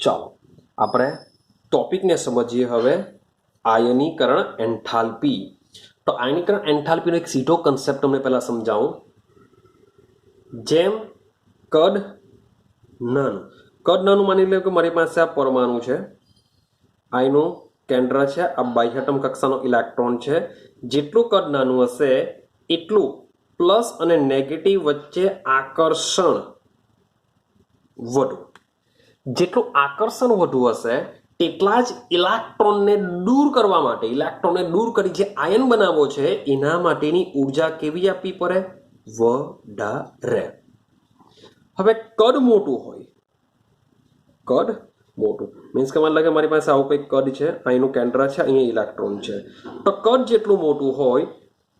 ચાલો આપણે ટોપિકને સમજીએ હવે આયનીકરણ એન્થાલ્પી. તો આયનીકરણ એન્થાલ્પીનો એક સીધો કન્સેપ્ટ તમને પહેલાં સમજાવું. જેમ કદ નાનું માની લો કે મારી પાસે આ પરમાણુ છે, આનું કેન્દ્ર છે, આ બાહ્યતમ કક્ષાનો ઇલેક્ટ્રોન છે. જેટલું કદ નાનું હશે એટલું પ્લસ અને નેગેટિવ વચ્ચે આકર્ષણ વધુ. જેટલું આકર્ષણ વધુ હશે તેટલા જ ઇલેક્ટ્રોનને દૂર કરવા માટે, ઇલેક્ટ્રોનને દૂર કરી જે આયન બનાવવો છે એના માટેની ઉર્જા કેવી આપવી પડે? વધારે. હવે કદ મોટું હોય, કદ મોટું મીન્સ કે મને લાગે મારી પાસે આવું કંઈક કદ છે, અહીંનું કેન્દ્ર છે, અહીંયા ઇલેક્ટ્રોન છે. તો કદ જેટલું મોટું હોય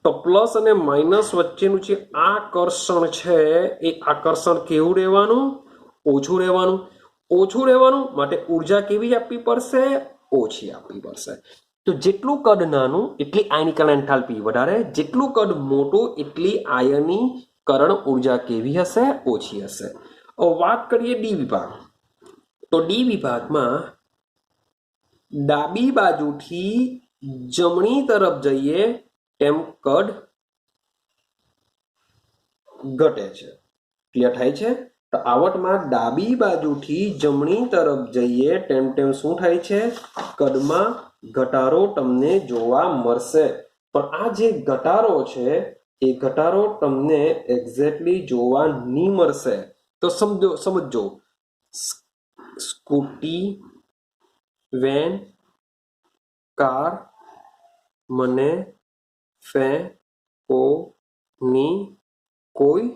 તો પ્લસ અને માઇનસ વચ્ચેનું જે આકર્ષણ છે એ આકર્ષણ કેવું રહેવાનું? ઓછું રહેવાનું. ઓછું રહેવાનું માટે ઉર્જા કેવી આપવી પડશે? ઓછી આપવી પડશે. તો જેટલું કદ નાનું એટલી આયનીકરણ એન્થાલ્પી વધારે, જેટલું કદ મોટું એટલી આયનીકરણ ઉર્જા કેવી હશે? ઓછી હશે. વાત કરીએ ડી વિભાગ. તો ડી વિભાગમાં ડાબી બાજુથી જમણી તરફ જઈએ તેમ કદ ઘટે છે. ક્લિયર થાય છે? તો આવટમાં ડાબી બાજુથી જમણી તરફ જઈએ તેમ તેમ શું થાય છે? કદમાં ઘટાડો તમને જોવા મળશે. પણ આ જે ઘટાડો છે એ ઘટાડો તમને એક્ઝેક્ટલી જોવા નહીં મળશે. તો સમજો સ્કૂટી, વેન, કાર, મને, ફેંકો ની કોઈ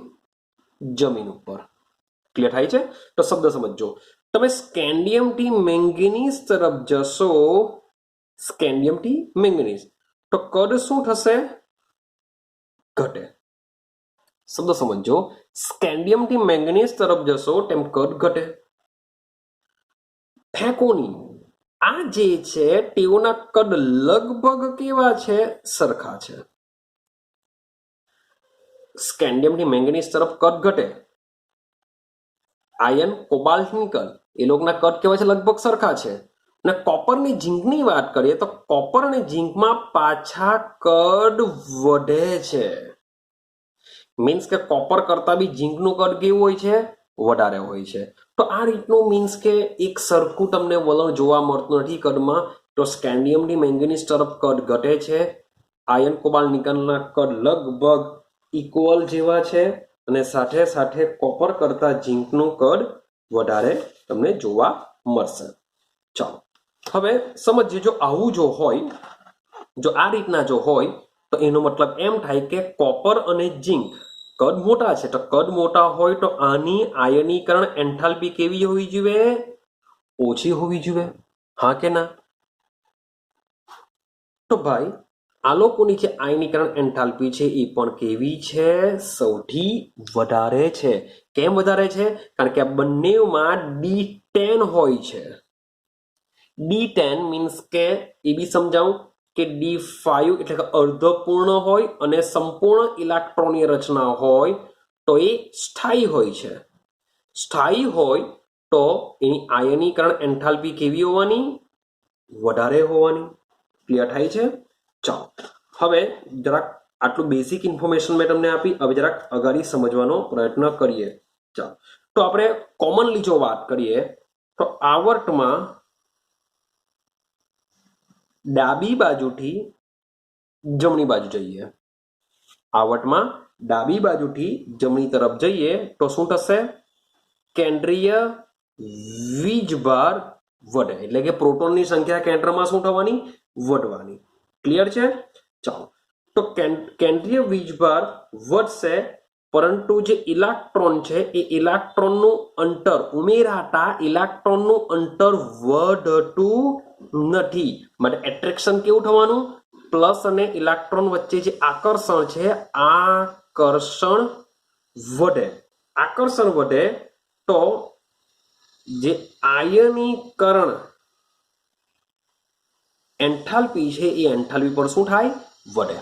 જમીન ઉપર. ક્લિયર થાય છે? તો શબ્દ સમજો. તમે સ્કેન્ડિયમથી મેંગેનીઝ તરફ જશો, સ્કેન્ડિયમથી મેંગેનીઝ, તો કદ શું થશે? ઘટે. શબ્દ સમજો. સ્કેન્ડિયમથી મેંગેનીઝ તરફ જશો તેમ કદ ઘટે. ફેંકોની આ જે છે તેઓના કદ લગભગ કેવા છે? સરખા છે. સ્કેન્ડિયમથી મેંગેનીઝ તરફ કદ ઘટે. આયન, કોબાલ્ટ, નિકલ એ લોકોના કદ કેવા છે? લગભગ સરખા છે. અને કોપરની ઝીંકની વાત કરીએ તો કોપર અને ઝીંકમાં પાછા કદ વધે છે. મીન્સ કે કોપર કરતા બી ઝીંકનું કદ કેવું હોય છે? વધારે હોય છે. તો આ રીતનું મીન્સ કે એક સરખું તમને વલણ જોવા મળતું નથી કદમાં. તો સ્કેન્ડિયમથી મેંગેનીઝ તરફ કદ ઘટે છે. આયન, કોબાલ્ટ, નિકલના કદ લગભગ ઇક્વલ જેવા છે અને સાથે સાથે કોપર કરતા ઝીંકનું કદ વધારે તમને જોવા મળશે. ચાલો હવે સમજીએ. જો આવું જો હોય, જો આ રીતના જો હોય તો એનો મતલબ એમ થાય કે કોપર અને ઝીંક કદ મોટા છે. તો કદ મોટા હોય તો આની આયનીકરણ એન્થાલ્પી કેવી હોવી જોઈએ? ઓછી હોવી જોઈએ. હા કે ના? તો ભાઈ આ લોકોની જે આયનીકરણ એન્થાલ્પી છે એ પણ કેવી છે? સૌથી વધારે છે. કેમ વધારે છે? કારણ કે આ બંનેમાં D10 હોય છે. D10 મીન્સ કે એ બી સમજાવું કે D5 એટલે કે અર્ધપૂર્ણ હોય અને સંપૂર્ણ ઇલેક્ટ્રોનીય રચના હોય તો એ સ્થાયી હોય છે. સ્થાયી હોય તો એની આયનીકરણ એન્થાલ્પી કેવી હોવાની? વધારે હોવાની. ક્લિયર થાય છે? ચાલો હવે જરાક આટલું બેસિક ઇન્ફોર્મેશન મેં તમને આપી. હવે જરાક અગાડી સમજવાનો પ્રયત્ન કરીએ. ચાલો તો આપણે કોમનલી જો વાત કરીએ તો આવર્તમાં ડાબી બાજુથી જમણી બાજુ જઈએ. આવર્તમાં ડાબી બાજુથી જમણી તરફ જઈએ તો શું થશે? કેન્દ્રીય વીજભાર વધે. એટલે કે પ્રોટોનની સંખ્યા કેન્દ્રમાં શું થવાની? વધવાની. ક્લિયર છે? ચાલો તો કેન્દ્રીય વીજભાર વધશે પરંતુ જે ઇલેક્ટ્રોન છે એ ઇલેક્ટ્રોનનું અંતર ઉમેરાતા ઇલેક્ટ્રોનનું અંતર વધતું નથી. માટે એટ્રેક્શન કેવું થવાનું? પ્લસ અને ઇલેક્ટ્રોન વચ્ચે જે આકર્ષણ છે આકર્ષણ વધે. આકર્ષણ વધે તો જે આયનીકરણ એન્થાલ્પી છે એ એન્થાલ્પી પર શું થાય? વધે.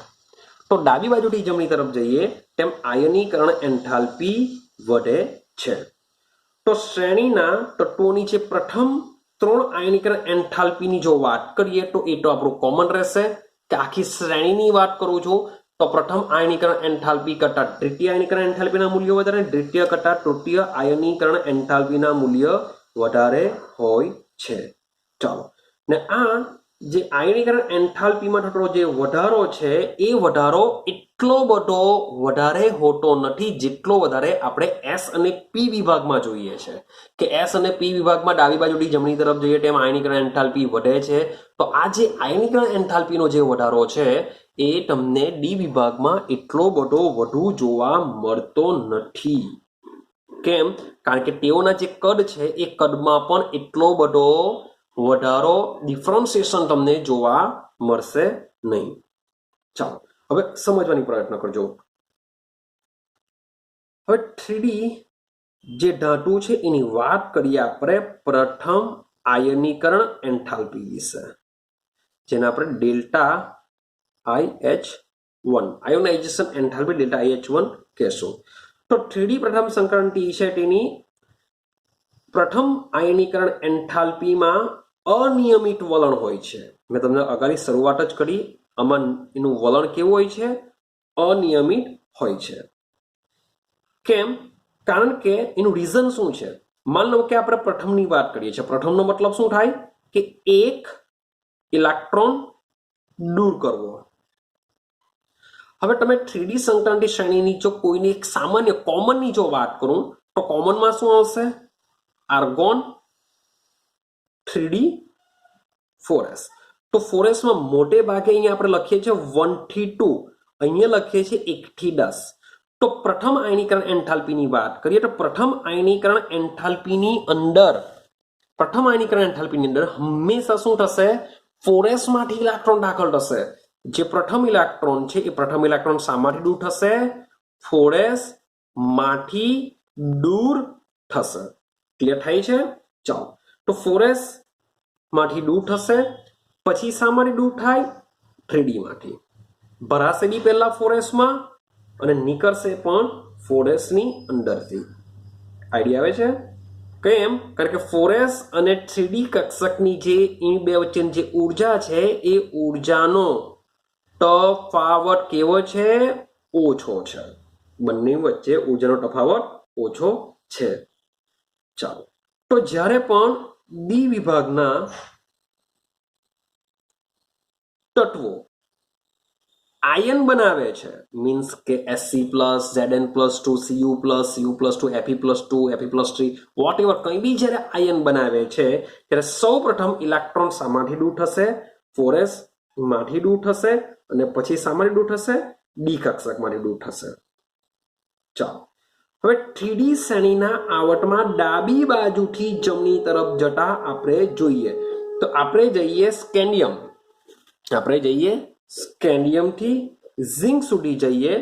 તો ડાબી બાજુથી જમણી તરફ જઈએ તેમ આયનીકરણ એન્થાલ્પી વધે છે. તો શ્રેણીના તત્વોની જે પ્રથમ ત્રણ આયનીકરણ એન્થાલ્પીની જો વાત કરીએ તો એ તો આપણું કોમન રહેશે કે આખી શ્રેણીની વાત કરું છું તો પ્રથમ આયનીકરણ એન્થાલ્પી કરતા દ્વિતીય આયનીકરણ એન્થાલ્પીના મૂલ્યો વધારે, દ્વિતીય કરતા તૃતીય આયનીકરણ એન્થાલ્પીના મૂલ્ય વધારે હોય છે. ચાલો, ને આ જે આયનીકરણ એન્થાલ્પીમાં થતો જે વધારો છે એ વધારો એટલો બધો વધારે હોતો નથી જેટલો વધારે આપણે એસ અને પી વિભાગમાં જોઈએ છે કે એસ અને પી વિભાગમાં ડાબી બાજુથી જમણી તરફ જઈએ તેમ આયનીકરણ એન્થાલ્પી વધે છે. તો આ જે આયનીકરણ એન્થાલ્પીનો જે વધારો છે એ તમને ડી વિભાગમાં એટલો બધો વધુ જોવા મળતો નથી. કેમ? કારણ કે તેઓના જે કદ છે એ કદમાં પણ એટલો બધો વધારો ડિફરન્સિએશન તમને જોવા મળશે નહીં. ચાલો હવે સમજવાની પ્રયત્ન કરજો. હવે 3D જે ધાતુ છે એની વાત કરીએ આપણે પ્રથમ આયનીકરણ એન્થાલ્પી વિશે, જેને આપણે delta IH1 ionisation enthalpy delta IH1 કહેશું. તો 3D પ્રથમ સંક્રાંતિ છે તેની પ્રથમ આયનીકરણ એન્થાલ્પીમાં અનિયમિત વલણ હોય છે. મેં તમને અગાડી શરૂઆત જ કરી, આમાં એનું વલણ કેવું હોય છે? અનિયમિત હોય છે. કેમ? કારણ કે એનું રીઝન શું છે? માન લો કે આપણે પ્રથમની વાત કરીએ છીએ. પ્રથમનો મતલબ શું થાય? કે એક ઇલેક્ટ્રોન દૂર કરવો. હવે તમે 3D સંક્રાંતિ શ્રેણીની જો કોઈની એક સામાન્ય કોમનની જો વાત કરું તો કોમનમાં શું આવશે? Argon 3D 4s. તો 4s માં મોટે ભાગે અહીંયા આપણે લખીએ છીએ 1 થી 2, અહીંયા લખીએ છીએ 1 થી 10. તો પ્રથમ આયનીકરણ એન્થાલ્પીની વાત કરીએ તો પ્રથમ આયનીકરણ એન્થાલ્પીની અંદર હંમેશા શું થશે? 4s માંથી ઇલેક્ટ્રોન દાખલ થશે. જે પ્રથમ ઇલેક્ટ્રોન છે એ પ્રથમ ઇલેક્ટ્રોન શામાંથી દૂર થશે? 4s માંથી દૂર થશે. ક્લિયર થાય છે? ચાલો, તો 4s માંથી દૂર થશે. પછી શામાંથી દૂર થાય? 3D માંથી. ભરાશે બી પહેલા 4s માં અને નીકળશે પણ 4s ની અંદરથી. આઈડિયા આવે છે? કેમ? કારણ કે 4s અને 3D કક્ષકની જે એ બે વચ્ચેની જે ઉર્જા છે એ ઉર્જાનો તફાવત કેવો છે? ઓછો છે. બંને વચ્ચે ઉર્જાનો તફાવત ઓછો છે. ચાલો, તો જ્યારે પણ ડી વિભાગના તત્વો આયન બનાવે છે, મીન્સ કે Sc+, Zn+2, Cu+, Fe+2, Fe+3, vote ever કંઈ બી જ્યારે આયન બનાવે છે ત્યારે સૌ પ્રથમ ઇલેક્ટ્રોન શામાંથી દૂર થશે? 4s માંથી દૂર થશે અને પછી શામાંથી દૂર થશે? ડી કક્ષકમાંથી દૂર થશે. ચાલો, હવે 3D શ્રેણીના આવર્તમાં ડાબી બાજુથી જમણી તરફ જતા આપણે જોઈએ તો આપણે જઈએ સ્કેન્ડિયમ. સ્કેન્ડિયમથી ઝિંક સુધી જઈએ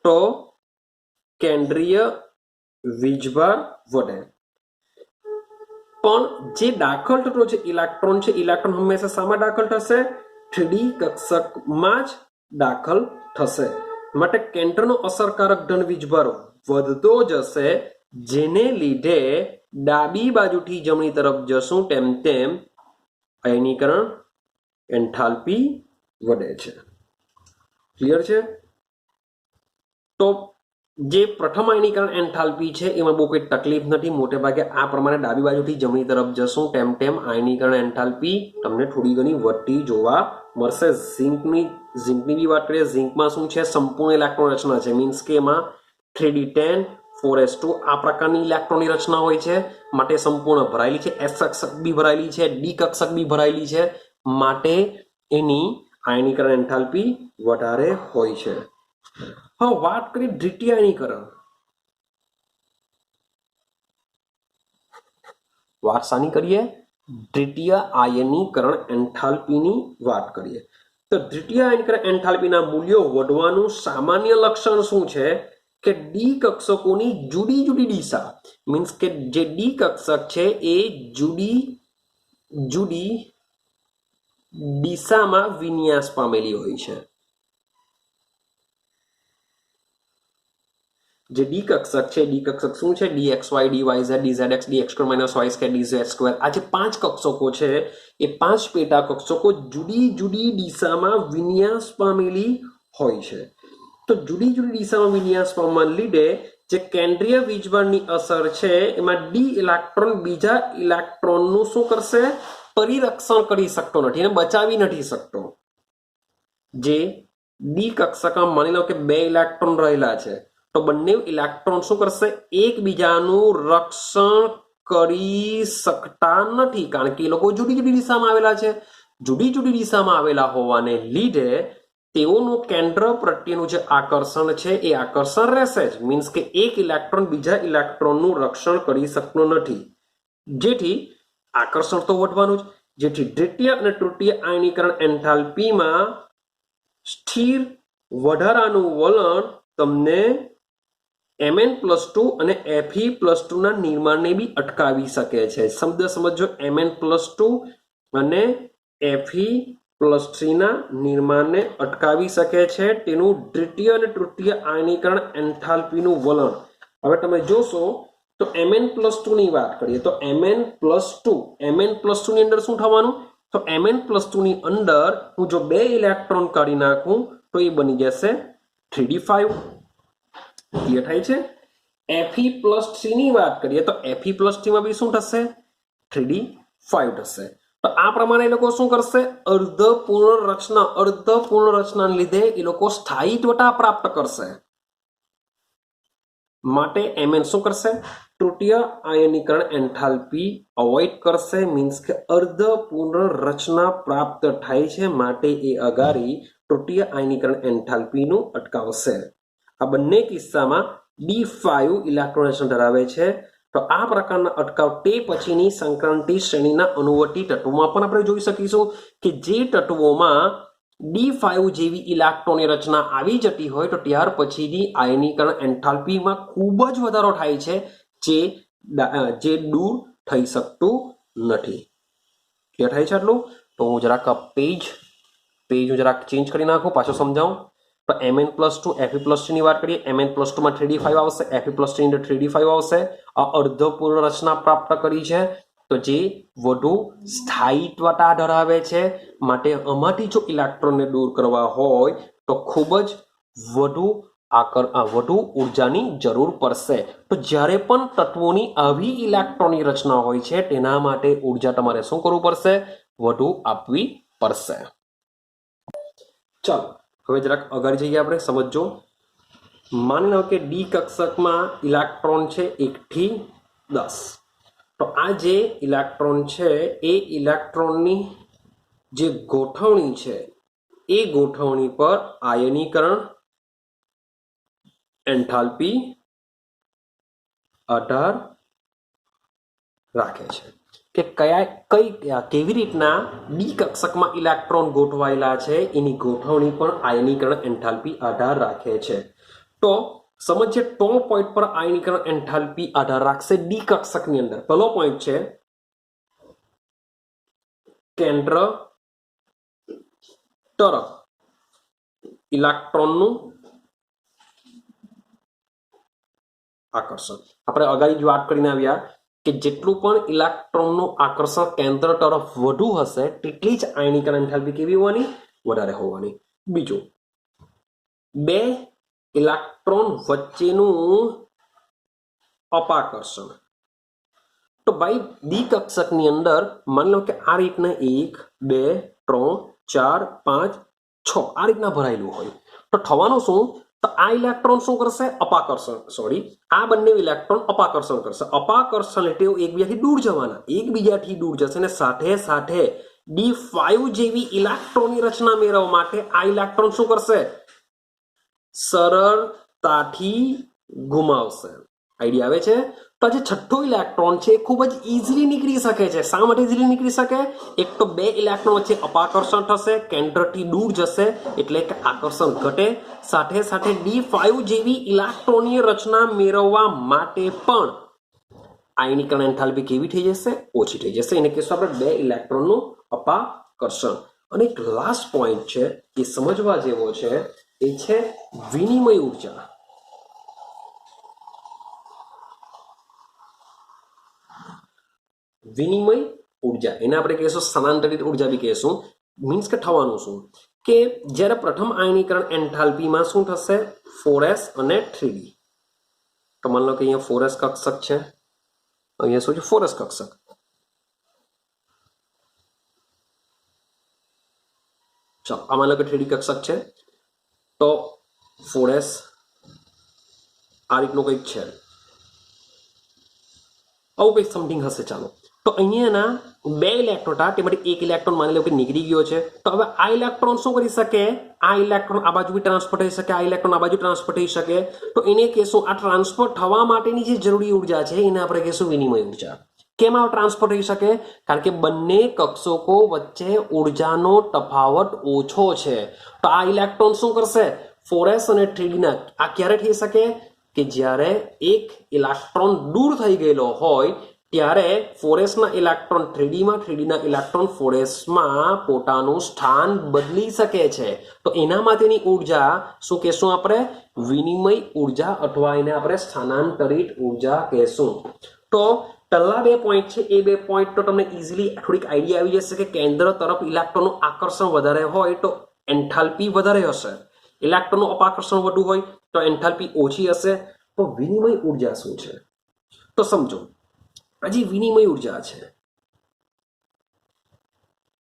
તો કેન્દ્રીય વીજભાર વધે. પણ જે દાખલ થતો જે ઇલેક્ટ્રોન છે, ઇલેક્ટ્રોન હંમેશા શામાં દાખલ થશે? 3D કક્ષકમાં જ દાખલ થશે. માટે કેન્દ્રનો અસરકારક ધન વીજભાર વધતો જશે, જેને લીધે ડાબી બાજુથી જમણી તરફ જશું તેમ તેમ આયનીકરણ એન્થાલ્પી વધે છે. ક્લિયર છે? તો જે પ્રથમ આયનીકરણ એન્થાલ્પી છે એમાં બહુ કોઈ તકલીફ નથી. મોટે ભાગે આ પ્રમાણે ડાબી બાજુથી જમણી તરફ જશું તેમ તેમ આયનીકરણ એન્થાલ્પી તમને થોડી ઘણી વધતી જોવા મળશે. ઝિંકની બી વાત કરીએ, ઝિંકમાં શું છે? સંપૂર્ણ ઇલેક્ટ્રોન રચના છે. મીન્સ કે એમાં 3d10 4s2 આ પ્રકારની ઇલેક્ટ્રોનની રચના હોય છે. માટે સંપૂર્ણ ભરાયેલી છે. S કક્ષક બી ભરાયેલી છે, ડી કક્ષક બી ભરાયેલી છે. માટે એની આયનીકરણ એન્થાલ્પી વધારે હોય છે. હવે વાત કરીએ દ્વિતીય આયનીકરણ. વાત શાની કરીએ? દ્વિતીય આયનીકરણ એન્થાલ્પીની વાત કરીએ. તો દ્વિતીય આયનીકરણ એન્થાલ્પીના મૂલ્યો વધવાનું સામાન્ય લક્ષણ શું છે? કે ડી કક્ષકોની જુદી જુદી દિશા, મીન્સ કે જે ડી કક્ષક છે એ જુદી જુદી દિશામાં વિન્યાસ પામેલી હોય છે. જે ડી કક્ષક છે, ડી કક્ષક શું છે? dxy dyz dzx dx2 y2 dz2 આ જે 5 કક્ષકો છે એ 5 પેટા કક્ષકો જુદી જુદી દિશામાં વિન્યાસ પામેલી હોય છે. તો જુદી જુદી દિશામાં વિન્યાસ પામવાને લીધે જે કેન્દ્રીય વીજબળની અસર છે એમાં ડી ઇલેક્ટ્રોન બીજા ઇલેક્ટ્રોનનું શું કરશે? પરિરક્ષણ કરી શકતો નથી, એને બચાવી નથી શકતો. જે ડી કક્ષકમાં માની લો કે 2 ઇલેક્ટ્રોન રહેલા છે, તો બંને ઇલેક્ટ્રોન શું કરશે? એકબીજાનું રક્ષણ કરી શકતા નથી, કારણ કે એ લોકો જુદી જુદી દિશામાં આવેલા છે. જુદી જુદી દિશામાં આવેલા હોવાને લીધે તેઓનું કેન્દ્ર પ્રત્યેનું જે આકર્ષણ છે એ આકર્ષણ રહેશે જ. મીન્સ કે એક ઇલેક્ટ્રોન બીજા ઇલેક્ટ્રોનનું રક્ષણ કરી શકતો નથી, જેથી આકર્ષણ તો વધવાનું જ. જેથી દ્વિતીય અને તૃતીય આયનીકરણ એન્થાલ્પીમાં સ્થિર વધારાનું વલણ તમને Mn+2 અને Fe+2 ના નિર્માણને બી અટકાવી શકે છે. શબ્દ સમજો, Mn+2 અને Fe+3 ના નિર્માણને અટકાવી શકે છે તેનું દ્વિતીય અને તૃતીય આયનીકરણ એન્થાલ્પીનું વલણ. હવે તમે જોશો તો Mn+2 ની વાત કરીએ તો Mn+2 ની અંદર શું થવાનું? તો Mn+2 ની અંદર હું જો 2 ઇલેક્ટ્રોન કાઢી નાખું તો એ બની જશે 3d5. ક્લિયર થાય છે? Fe+3 ની વાત કરીએ તો Fe+3 માં બી શું થશે? 3d5 થશે. તો આ પ્રમાણે એ લોકો શું કરશે? અર્ધપૂર્ણ રચનાને લીધે એ લોકો સ્થાયીત્વતા પ્રાપ્ત કરશે. માટે Mn શું કરશે? તૃતીય આયનીકરણ એન્થાલ્પી અવોઇડ કરશે. મીન્સ કે અર્ધપૂર્ણ રચના પ્રાપ્ત થાય છે, માટે એ અગાડી તૃતીય આયનીકરણ એન્થાલ્પીનું અટકાવશે. આ બંને કિસ્સામાં d5 ઇલેક્ટ્રોનેશન ધરાવે છે. તો આ પ્રકારના અટકાવ તે પછીની સંક્રાંતિ શ્રેણીના અનુવર્તી તત્વોમાં પણ આપણે જોઈ શકીશું કે જે તત્વોમાં d5 જેવી ઇલેક્ટ્રોનની રચના આવી જતી હોય તો ત્યાર પછીની આયનીકરણ એન્થાલ્પીમાં ખૂબ જ વધારો થાય છે, જે દૂર થઈ શકતું નથી. ક્લિયર થાય છે આટલું? તો હું જરાક પેજ હું જરાક ચેન્જ કરી નાખું, પાછો સમજાવું. તો Mn+2 Fe+3 ની વાત કરીએ, Mn+2 માં 3d5 આવશે, Fe+3 ની અંદર 3d5 આવશે. આ અર્ધપૂર્ણ રચના પ્રાપ્ત કરી છે, તો જે વધુ સ્થાયીત્વતા ધરાવે છે. માટે આમાંથી જો ઇલેક્ટ્રોનને દૂર કરવા હોય તો ખૂબ જ વધુ ઉર્જાની જરૂર પડશે. તો જ્યારે પણ તત્વોની આવી ઇલેક્ટ્રોનની રચના હોય છે તેના માટે ઉર્જા તમારે શું કરવું પડશે? વધુ આપવી પડશે. ચાલો હવે જરાક આગળ જઈએ, આપણે સમજો. માની લો કે ડી કક્ષકમાં ઇલેક્ટ્રોન છે 1 થી 10. તો આ જે ઇલેક્ટ્રોન છે એ ઇલેક્ટ્રોનની જે ગોઠવણી છે એ ગોઠવણી પર આયનીકરણ એન્થાલ્પી આધાર રાખે છે કે કેવી રીતના ડી કક્ષકમાં ઇલેક્ટ્રોન ગોઠવાયેલા છે એની ગોઠવણી પણ આયનીકરણ એન્થાલ્પી આધાર રાખે છે. તો સમજીએ 3 પોઈન્ટ પર આયનીકરણ એન્થાલ્પી આધાર રાખશે ડી કક્ષકની અંદર. પહેલો પોઈન્ટ છે કેન્દ્ર તરફ ઇલેક્ટ્રોનનું આકર્ષણ. આપણે અગાઉ જ વાત કરીને આવ્યા કે જેટલું પણ ઇલેક્ટ્રોનનું આકર્ષણ કેન્દ્ર તરફ વધુ હશે તેટલી જ આયનીકરણ એન્થાલ્પી કેવી હોવાની? વધારે હોવાની. બીજું, 2 ઇલેક્ટ્રોન વચ્ચેનું અપાકર્ષણ. તો ભાઈ ડી કક્ષકની અંદર માની લો કે આ રીતના 1 2 3 4 5 6 આ રીતના ભરાયેલું હોય તો થવાનું શું? તો આ ઇલેક્ટ્રોન શું કરશે? આ બંને ઇલેક્ટ્રોન અપાકર્ષણ કરશે. અપાકર્ષણ એટલે એકબીજાથી દૂર જવાના, એકબીજાથી દૂર જશે અને સાથે સાથે d5 જેવી ઇલેક્ટ્રોનની રચના મેળવવા માટે આ ઇલેક્ટ્રોન શું કરશે? સરળતાથી ગુમાવશે. આઈડિયા આવે છે? તો જે છઠ્ઠો ઇલેક્ટ્રોન છે એ ખૂબ જ ઇઝીલી નીકળી શકે છે. શા માટે ઇઝીલી નીકળી શકે? એક તો 2 ઇલેક્ટ્રોન વચ્ચે અપાકર્ષણ થશે, કેન્દ્રથી દૂર જશે એટલે કે આકર્ષણ ઘટે. સાથે સાથે d5 જેવી ઇલેક્ટ્રોનની રચના મેળવવા માટે પણ આયનીકરણ એન્થાલ્પી કેવી થઈ જશે? ઓછી થઈ જશે. એને કહેશું આપણે 2 ઇલેક્ટ્રોનનું અપાકર્ષણ. અને એક લાસ્ટ પોઈન્ટ છે એ સમજવા જેવો છે, એ છે વિનિમય ઉર્જા. વિનિમય ઉર્જા એને આપણે કહીશું સ્થાનાંતરિત ઉર્જા બી કહીશું. મીન્સ કે થવાનું શું કે જ્યારે પ્રથમ આયનીકરણ એન્થાલ્પીમાં શું થશે 4s અને 3d. તો માની લો કે અહીંયા 4s કક્ષક છે, અહીંયા શું છે 4s કક્ષક. ચાલો આ માની લો કે 3d કક્ષક છે તો 4s આ રીતનું કંઈક છે, આવું કંઈક સમથિંગ હશે. ચાલો તો અહીંયાના 2 ઇલેક્ટ્રોન હતા તેમાંથી એક ઇલેક્ટ્રોન માની લો કે નીકળી ગયો છે. તો હવે આ ઇલેક્ટ્રોન શું કરી શકે, આ ઇલેક્ટ્રોન આ બાજુ બી ટ્રાન્સફર થઈ શકે, આ ઇલેક્ટ્રોન આ બાજુ ટ્રાન્સફર થઈ શકે. તો એને કહેશું આ ટ્રાન્સફર થવા માટેની જે જરૂરી ઉર્જા છે એને આપણે કહેશું વિનિમય ઉર્જા. કેમ આ ટ્રાન્સફર થઈ શકે? કારણ કે બંને કક્ષકો વચ્ચે ઉર્જાનો તફાવત ઓછો છે. તો આ ઇલેક્ટ્રોન શું કરશે 4s અને 3d ના આ ક્યારે થઈ શકે કે જ્યારે એક ઇલેક્ટ્રોન દૂર થઈ ગયેલો હોય ત્યારે 4s ના ઇલેક્ટ્રોન 3d માં, 3d ના ઇલેક્ટ્રોન 4s માં પોતાનું સ્થાન બદલી શકે છે. તો એના માટેની ઉર્જા શું કહેશું આપણે વિનિમય ઉર્જા અથવા એને આપણે સ્થાનાંતરિત ઉર્જા કહેશું. તો પહેલા 2 પોઈન્ટ છે એ 2 પોઈન્ટ તો તમને ઇઝીલી થોડીક આઈડિયા આવી જશે કે કેન્દ્ર તરફ ઇલેક્ટ્રોનનું આકર્ષણ વધારે હોય તો એન્થાલ્પી વધારે હશે, ઇલેક્ટ્રોનનું અપાકર્ષણ વધુ હોય તો એન્થાલ્પી ઓછી હશે. તો વિનિમય ઉર્જા શું છે તો સમજો. આ જે વિનિમય ઉર્જા છે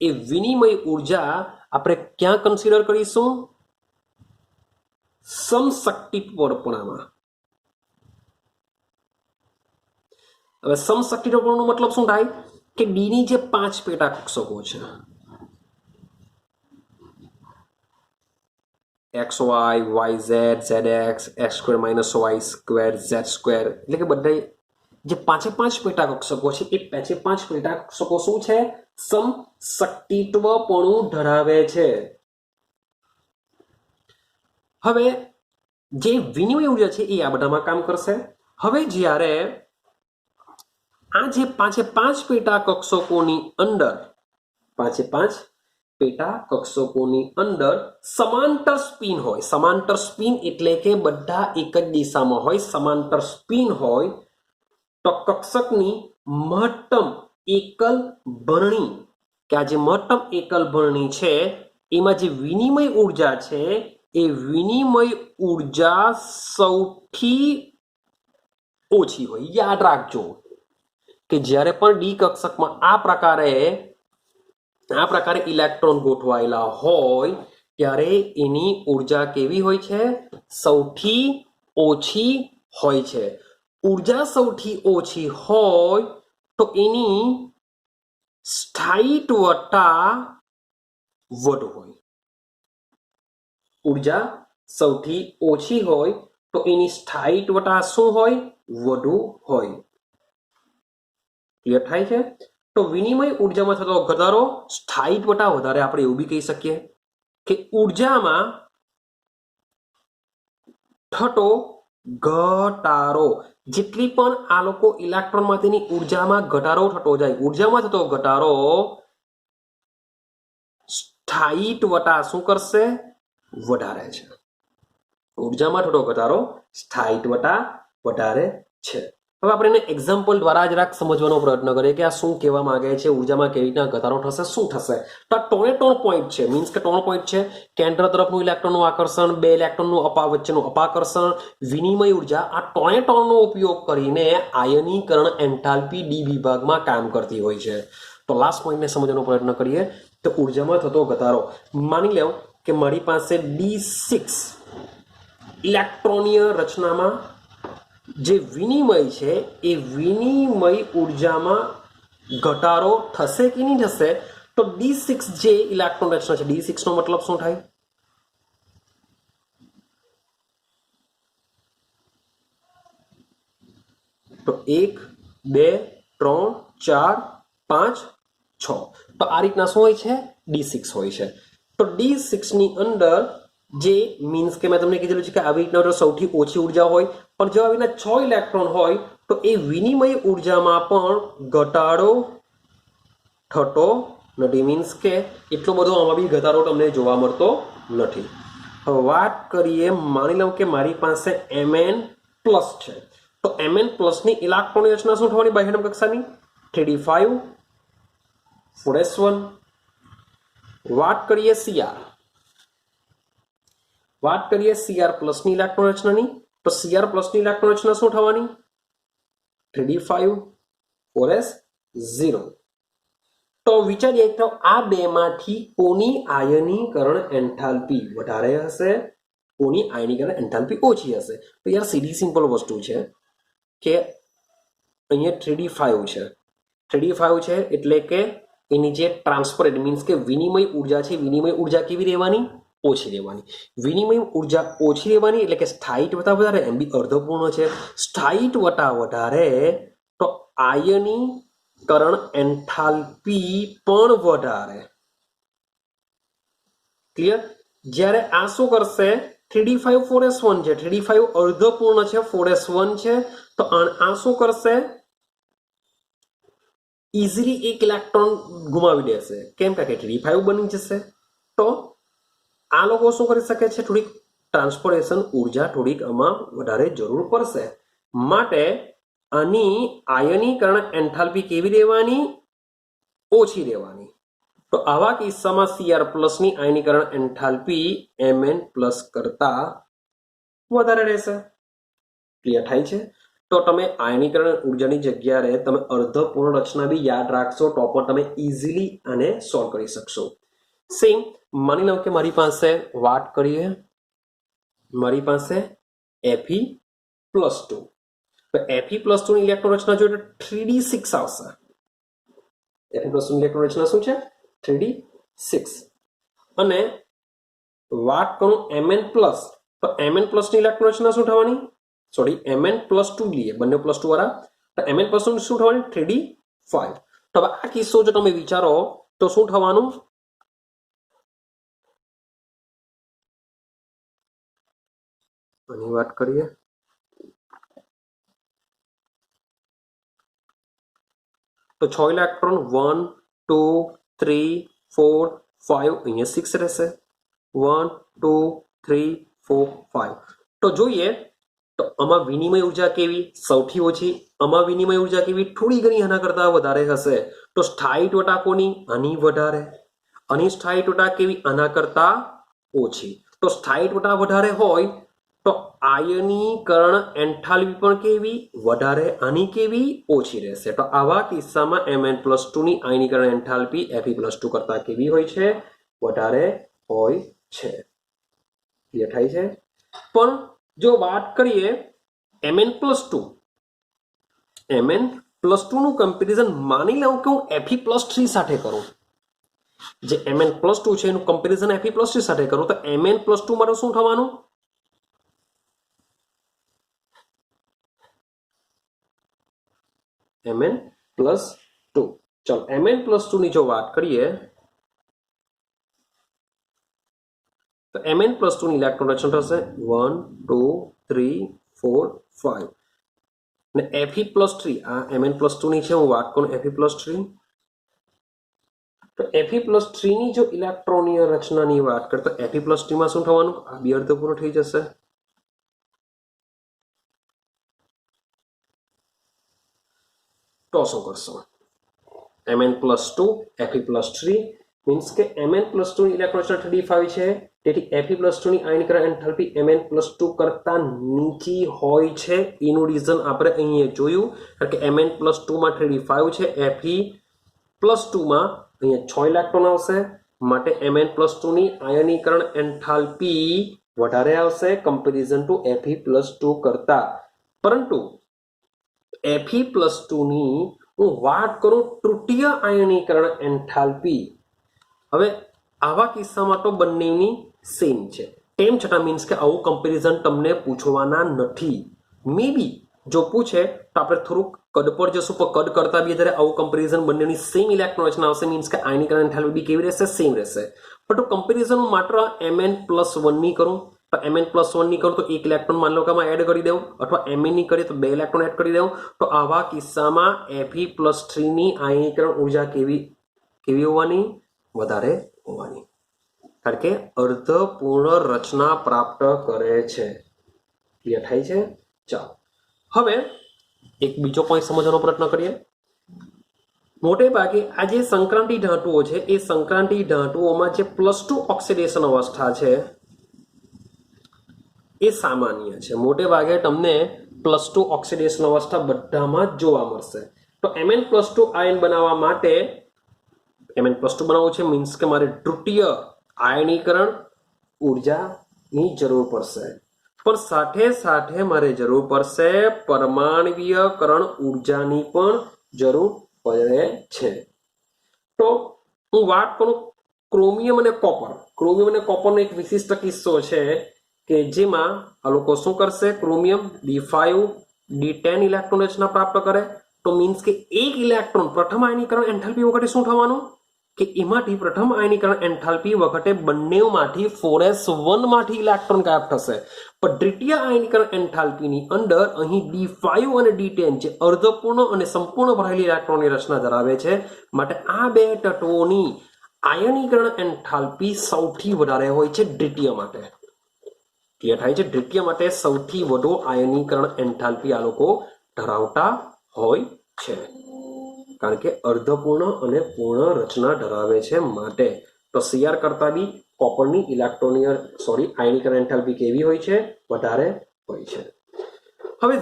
એ વિનિમય ઉર્જા આપણે ક્યાં કન્સિડર કરીશું? સમશક્તિત્વપણામાં. હવે સમશક્તિત્વપણું મતલબ શું થાય કે ડી ની જે 5 પેટા કક્ષકો છે xy, yz, zx, x² - y² z², એટલે કે બધા જે 5 પેટા કક્ષકો છે એ 5 પેટા કક્ષકો શું છે સમશક્તિત્વપણું ધરાવે છે. હવે જે વિનિમય ઉર્જા છે એ આ બધામાં કામ કરશે. હવે જ્યારે આ જે 5 પેટા કક્ષકોની અંદર 5 પેટા કક્ષકોની અંદર સમાંતર સ્પિન હોય, સમાંતર સ્પિન એટલે કે બધા એક જ દિશામાં હોય, સમાંતર સ્પિન હોય તો કક્ષકની મહત્તમ એકલ ભરણી કે આ જે મહત્તમ એકલ ભરણી છે એમાં જે વિનિમય ઉર્જા છે એ વિનિમય ઉર્જા સૌથી ઓછી હોય. યાદ રાખજો કે જ્યારે પણ ડી કક્ષકમાં આ પ્રકારે ઇલેક્ટ્રોન ગોઠવાયેલા હોય ત્યારે એની ઉર્જા કેવી હોય છે? સૌથી ઓછી હોય છે. ઉર્જા સૌથી ઓછી હોય તો એની સ્થાયિત્વતા વધુ હોય. ઉર્જા સૌથી ઓછી હોય તો એની સ્થાયિત્વતા શું હોય? વધુ હોય. ક્લિયર થાય છે? તો વિનિમય ઉર્જામાં થતો ઘટાડો સ્થાયિત્વતા વધારે. આપણે એવું બી કહી શકીએ કે ઉર્જામાં થતો ઘટાડો, જેટલી પણ આ લોકો ઇલેક્ટ્રોન માટેની ઉર્જામાં ઘટાડો થતો જાય, ઉર્જામાં થતો ઘટાડો સ્થાયિત્વતા શું કરશે? વધારે છે. ઉર્જામાં થતો ઘટાડો સ્થાયિત્વતા વધારે છે. હવે આપણે એને એક્ઝામ્પલ દ્વારા જરાક સમજવાનો પ્રયત્ન કરીએ કે આ શું કહેવા માંગે છે, ઉર્જામાં કેવી રીતના ઘટાડો થશે, શું થશે. તો આ 3 પોઈન્ટ છે, મીન્સ કે 3 પોઈન્ટ છે. કેન્દ્ર તરફનું ઇલેક્ટ્રોનનું આકર્ષણ, 2 ઇલેક્ટ્રોનનું વચ્ચેનું અપાકર્ષણ, વિનિમય ઉર્જા. આ 3નો ઉપયોગ કરીને આયનીકરણ એન્થાલ્પી ડી વિભાગમાં કામ કરતી હોય છે. તો લાસ્ટ પોઈન્ટને સમજવાનો પ્રયત્ન કરીએ તો ઉર્જામાં થતો ઘટાડો. માની લો કે મારી પાસે D6 ઇલેક્ટ્રોનીય રચનામાં જે વિનિમય છે એ વિનિમય ઉર્જામાં ઘટાડો થશે કે નહીં થશે? તો D6 જે ઇલેક્ટ્રોન રચના છે, D6 નો મતલબ શું થાય? તો 1 2 3 4 5 6. તો આ રીતના શું હોય છે? D6 હોય છે. તો D6 ની અંદર જે મીન્સ કે મેં તમને કીધેલું છે કે આવી રીતના સૌથી ઓછી ઉર્જા હોય, પણ જો આવી રીતના 6 ઇલેક્ટ્રોન હોય તો એ વિનિમય ઉર્જામાં પણ ઘટાડો થતો નથી. મીન્સ કે એટલો બધો આમાં બી ઘટાડો તમને જોવા મળતો નથી. હવે વાત કરીએ, માની લઉં કે મારી પાસે Mn+ છે. તો Mn+ ની ઇલેક્ટ્રોનની રચના શું થવાની બાહ્યતમ કક્ષાની? 3d5 4s1 વાત કરીએ Cr પ્લસની ઇલેક્ટ્રોન રચનાની તો Cr પ્લસની ઇલેક્ટ્રોન રચના શું થવાની 3d5 4s0 તો વિચારીએ તો આ બેમાંથી કોની આયનીકરણ એન્થાલ્પી વધારે હશે કોની આયનીકરણ એન્થાલ્પી ઓછી હશે તો યાર સીધી સિમ્પલ વસ્તુ છે કે અહીંયા 3d5 છે એટલે કે એની જે ટ્રાન્સફર મીન્સ કે વિનિમય ઉર્જા છે વિનિમય ઉર્જા કેવી રહેવાની ઓછી રહેવાની વિનિમય ઉર્જા ઓછી રહેવાની એટલે કે સ્થાયિત્વતા વધારે એમ બી અર્ધપૂર્ણ છે સ્થાયિત્વતા વધારે તો આયનીકરણ એન્થાલ્પી પણ વધારે ક્લિયર જ્યારે આ શું કરશે 3d5 4s1 છે 3d5 અર્ધપૂર્ણ છે 4s1 છે તો આ શું કરશે ઇઝીલી એક ઇલેક્ટ્રોન ગુમાવી દેશે કેમ કે 3d5 બની જશે તો આ લોકો શું કરી શકે છે થોડીક ટ્રાન્સપોર્ટેશન ઉર્જા થોડીક આમાં વધારે જરૂર પડશે માટે આની આયનીકરણ એન્થાલ્પી કેવી રહેવાની ઓછી રહેવાની તો આવા કિસ્સામાં Cr+ ની આયનીકરણ એન્થાલ્પી Mn+ કરતા વધારે રહેશે ક્લિયર થાય છે તો તમે આયનીકરણ ઉર્જાની જગ્યાએ તમે અર્ધપૂર્ણ રચના બી યાદ રાખશો તો પણ તમે ઇઝીલી આને સોલ્વ કરી શકશો સેમ માની લો કે મારી પાસે વાત કરીએ મારી પાસે Fe+2 તો Fe+2 ની ઇલેક્ટ્રોન રચના જોઈએ તો 3d6 આવશે Fe+2 ની ઇલેક્ટ્રોન રચના શું છે 3d6 અને વાત કરું Mn+ તો Mn+ ની ઇલેક્ટ્રોન રચના શું થવાની સોરી Mn+2 લઈએ બંને +2 વાળા તો Mn+2 શું થવાની 3d5 તો હવે આ કિસ્સો જો તમે વિચારો તો શું થવાનું આની વાત કરીએ તો 6 ઇલેક્ટ્રોન 1 2 3 4 5 અહીંયા 6 રહેશે 1 2 3 4 5 તો જોઈએ તો આમાં વિનિમય ઉર્જા કેવી સૌથી ઓછી આમાં વિનિમય ઉર્જા કેવી થોડી ઘણી આના કરતા વધારે હશે તો સ્થાયિત્વતા કોની આની વધારે આની સ્થાયિત્વતા કેવી આના કરતા ઓછી તો સ્થાયિત્વતા વધારે હોય તો આયનીકરણ એન્થાલ્પી પણ કેવી વધારે આની કેવી ઓછી રહેશે તો આવા કિસ્સામાં Mn+2 ની આયનીકરણ એન્થાલ્પી Fe+2 કરતા કેવી હોય છે વધારે હોય છે ક્લિયર થાય છે પણ જો વાત કરીએ Mn+2 નું કમ્પેરિઝન માની લઉં કે હું Fe+3 સાથે કરું જે Mn+2 છે એનું કમ્પેરિઝન Fe+3 સાથે કરું તો Mn+2 મારું શું થવાનું Mn+2 ચલો Mn+2 ની જો વાત કરીએ તો Mn+2 ની ઇલેક્ટ્રોન રચના થશે 1 2 3 4 5 ને Fe+3 આ Mn+2 ની છે હું વાત કરું Fe+3 તો Fe+3 ની જો ઇલેક્ટ્રોનીય રચનાની વાત કરતો Fe+3 માં શું થવાનું આ બે અર્ધપૂર્ણ થઈ જશે તો શું કરશો Mn+2 Fe+3 मीन्स के Mn+2 ની ઇલેક્ટ્રોન રચના 3d5 છે તેથી Fe+2 ની આયનીકરણ એન્થાલ્પી Mn+2 કરતા નીચી હોય છે એનું રીઝન આપણે અહીંયા જોયું કારણ કે Mn+2 માં 3d5 છે Fe+2 માં અહીંયા 6 ઇલેક્ટ્રોન આવશે માટે Mn+2 ની આયનીકરણ એન્થાલ્પી વધારે આવશે કમ્પેરિઝન ટુ Fe+2 કરતા પરંતુ Fe+2 ની હું વાત કરું તૃતીય આયનીકરણ એન્થાલ્પી હવે આવા કિસ્સામાં તો બંનેની સેમ છે તેમ છતાં મીન્સ કે આવું કમ્પેરિઝન તમને પૂછવાના નથી મે બી જો પૂછે તો આપણે થોડુંક કદ પર જશું પણ કદ કરતા બી જ્યારે આવું કમ્પેરિઝન બંનેની સેમ ઇલેક્ટ્રોન રચના આવશે મીન્સ કે આયનીકરણ એન્થાલ્પી બી કેવી રહેશે સેમ રહેશે પણ તો કમ્પેરિઝન હું માત્ર Mn+1 ની કરું તો Mn+1 ની કરું તો એક ઇલેક્ટ્રોન માન લો કે આમાં એડ કરી દઉં અથવા Mn ની કરીએ તો બે ઇલેક્ટ્રોન એડ કરી દઉં તો આવા કિસ્સામાં Fe+3 ની આયનીકરણ ઉર્જા કેવી હોવાની વધારે હોવાની કારણ કે અર્ધપૂર્ણ રચના પ્રાપ્ત કરે છે ક્લિયર થાય છે ચાલો હવે એક બીજો પોઈન્ટ સમજવાનો પ્રયત્ન કરીએ મોટે ભાગે આ જે સંક્રાંતિ ધાતુઓ છે એ સંક્રાંતિ ધાતુઓમાં જે +2 ઓક્સિડેશન અવસ્થા છે એ સામાન્ય છે. મોટે ભાગે તમને +2 ઓક્સિડેશન અવસ્થા બધામાં જ જોવા મળશે. તો Mn+2 આયન બનાવવા માટે Mn+2 બનાવવું છે મીન્સ કે મારે તૃતીય આયનીકરણ ઉર્જાની જરૂર પડશે, પણ સાથે સાથે મારે જરૂર પડશે પરમાણ્વીયકરણ ઉર્જાની પણ જરૂર પડે છે. તો હું વાત કરું ક્રોમિયમ અને કોપર. ક્રોમિયમ અને કોપરનો એક વિશિષ્ટ કિસ્સો છે કે જેમાં આ લોકો શું કરશે, ક્રોમિયમ D5 D10 ઇલેક્ટ્રોન રચના પ્રાપ્ત કરે. તો મીન્સ કે એક ઇલેક્ટ્રોન પ્રથમ આયનીકરણ એન્થાલ્પી વખતે શું થવાનું કે એમાંથી પ્રથમ આયનીકરણ એન્થાલ્પી વખતે બંનેમાંથી 4s1 માંથી ઇલેક્ટ્રોન ગાયબ થશે. પણ દ્વિતીય આયનીકરણ એન્થાલ્પીની અંદર અહીં D5 અને D10 જે અર્ધપૂર્ણ અને સંપૂર્ણ ભરાયેલી ઇલેક્ટ્રોનની રચના ધરાવે છે, માટે આ બે તત્વોની આયનીકરણ એન્થાલ્પી સૌથી વધારે હોય છે દ્વિતીય માટે. ક્લિયર થાય છે? દ્વિતીય માટે સૌથી વધુ આયનીકરણ એન્થાલ્પી આ લોકો ધરાવતા હોય છે, કારણ કે અર્ધપૂર્ણ અને પૂર્ણ રચના ધરાવે છે માટે. તો Cr કરતા બી કોપરની આયનીકરણ એન્થાલ્પી કેવી હોય છે? વધારે હોય છે. હવે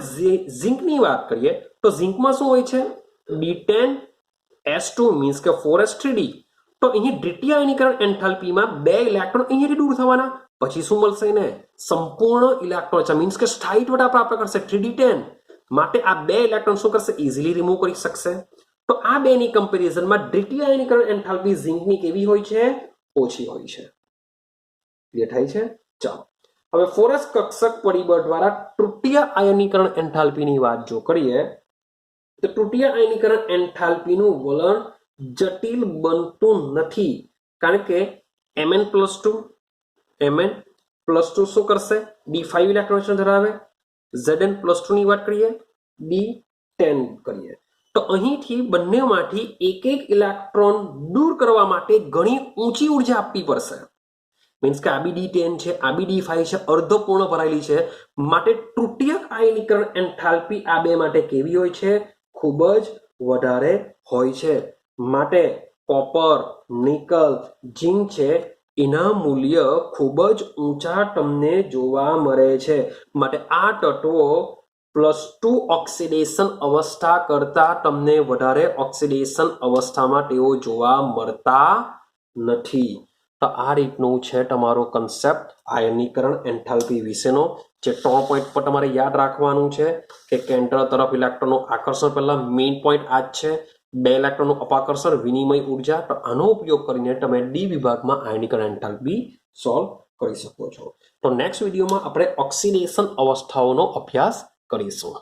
ઝિંકની વાત કરીએ તો ઝિંકમાં શું હોય છે? D10S2 મીન્સ કે 4s3d. તો અહીં દ્વિતીય આયનીકરણ એન્થાલ્પીમાં બે ઇલેક્ટ્રોન અહીંયાથી દૂર થવાના, પછી શું મળશે એને? સંપૂર્ણ ઇલેક્ટ્રોન મીન્સ કે સ્થાયીત્વતા પ્રાપ્ત કરશે 3d10. માટે આ બે ઇલેક્ટ્રોન શું કરશે? ઇઝીલી રિમૂવ કરી શકશે. તો આ બેની કમ્પેરિઝનમાં દ્વિતીય આયનીકરણ એન્થાલ્પી ઝિંકની કેવી હોય છે? ઓછી હોય છે. ક્લિયર થાય છે? ચાલો હવે 4s કક્ષક પરિબળ દ્વારા તૃતીય આયનીકરણ એન્થાલ્પીની વાત જો કરીએ તો તૃતીય આયનીકરણ એન્થાલ્પીનું વલણ જટિલ બનતું નથી, કારણ કે Mn+2 શું કરશે? D5 ઇલેક્ટ્રોન ધરાવે. Zn+2 ની વાત કરીએ, D10 કરીએ. તો અહીંથી બંનેમાંથી એક એક ઇલેક્ટ્રોન દૂર કરવા માટે ઘણી ઊંચી ઉર્જા આપવી પડશે. મીન્સ કે આ બી D10 છે, આ બી D5 છે, અર્ધપૂર્ણ ભરાયેલી છે, માટે તૃતીય આયનીકરણ એન્થાલ્પી આ બે માટે કેવી હોય છે? ખૂબ જ વધારે હોય છે. માટે કોપર, નિકલ, ઝિંક છે એના મૂલ્ય ખૂબ જ ઊંચા તમને જોવા મળે છે. માટે આ તત્વો +2 ઓક્સિડેશન અવસ્થા કરતા તમને વધારે ઓક્સિડેશન અવસ્થામાં તેઓ જોવા મળતા નથી. તો આ રીતનું છે તમારો કન્સેપ્ટ આયનીકરણ એન્થાલ્પી વિશેનો, જે 3 પોઈન્ટ પર તમારે યાદ રાખવાનું છે કે કેન્દ્ર તરફ ઇલેક્ટ્રોનનું આકર્ષણ, પહેલા મેઇન પોઈન્ટ આ જ છે. 2 ઇલેક્ટ્રોનનું અપાકર્ષણ, વિનિમય ઉર્જા. તો આનો ઉપયોગ કરીને તમે ડી વિભાગમાં આયનીકરણ એન્થાલ્પી સોલ્વ કરી શકો છો. તો નેક્સ્ટ વિડીયોમાં આપણે ઓક્સિડેશન અવસ્થાઓનો અભ્યાસ કરીશું.